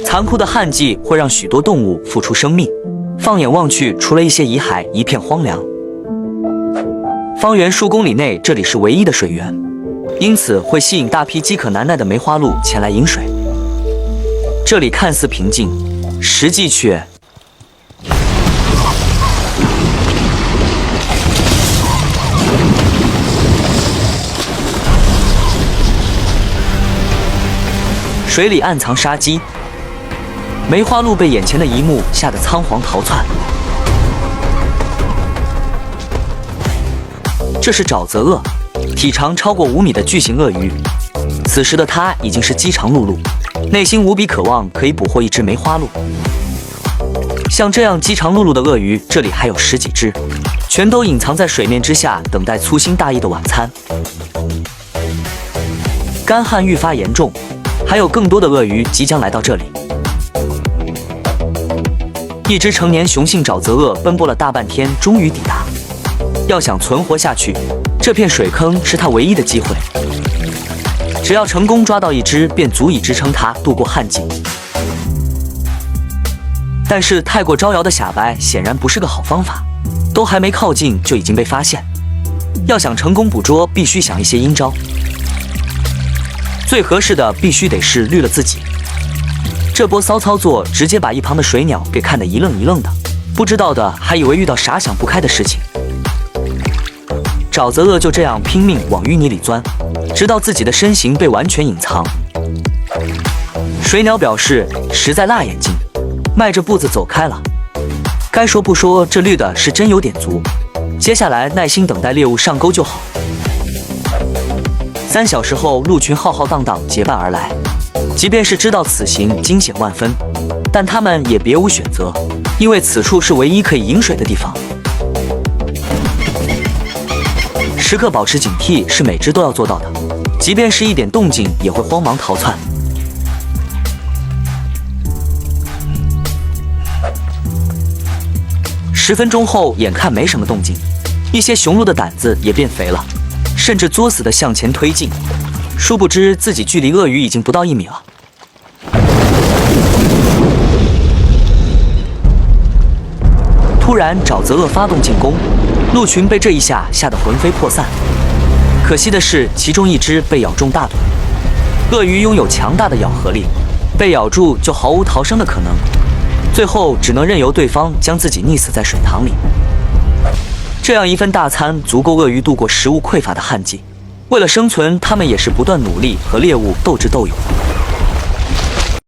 残酷的旱季会让许多动物付出生命。放眼望去，除了一些遗骸，一片荒凉。方圆数公里内，这里是唯一的水源，因此会吸引大批饥渴难耐的梅花鹿前来饮水。这里看似平静，实际却……水里暗藏杀机，梅花鹿被眼前的一幕吓得仓皇逃窜。这是沼泽鳄，体长超过5米的巨型鳄鱼。此时的它已经是饥肠辘辘，内心无比渴望可以捕获一只梅花鹿。像这样饥肠辘辘的鳄鱼，这里还有10几只，全都隐藏在水面之下，等待粗心大意的晚餐。干旱愈发严重。还有更多的鳄鱼即将来到这里。一只成年雄性沼泽鳄奔波了大半天，终于抵达。要想存活下去，这片水坑是它唯一的机会。只要成功抓到一只，便足以支撑它度过旱季。但是太过招摇的小白显然不是个好方法，都还没靠近就已经被发现。要想成功捕捉，必须想一些阴招。最合适的必须得是绿了自己。这波骚操作直接把一旁的水鸟给看得一愣一愣的，不知道的还以为遇到啥想不开的事情。沼泽鳄就这样拼命往淤泥里钻，直到自己的身形被完全隐藏。水鸟表示实在辣眼睛，迈着步子走开了。该说不说，这绿的是真有点足。接下来耐心等待猎物上钩就好。3小时后，鹿群浩浩荡荡结伴而来。即便是知道此行惊险万分，但他们也别无选择，因为此处是唯一可以饮水的地方。时刻保持警惕是每只都要做到的，即便是一点动静也会慌忙逃窜。10分钟后，眼看没什么动静，一些雄鹿的胆子也变肥了。甚至作死地向前推进，殊不知自己距离鳄鱼已经不到1米了。突然，沼泽鳄发动进攻，鹿群被这一下吓得魂飞魄散。可惜的是，其中一只被咬中大腿。鳄鱼拥有强大的咬合力，被咬住就毫无逃生的可能，最后只能任由对方将自己溺死在水塘里。这样一份大餐足够鳄鱼度过食物匮乏的旱季。为了生存，它们也是不断努力和猎物斗智斗勇。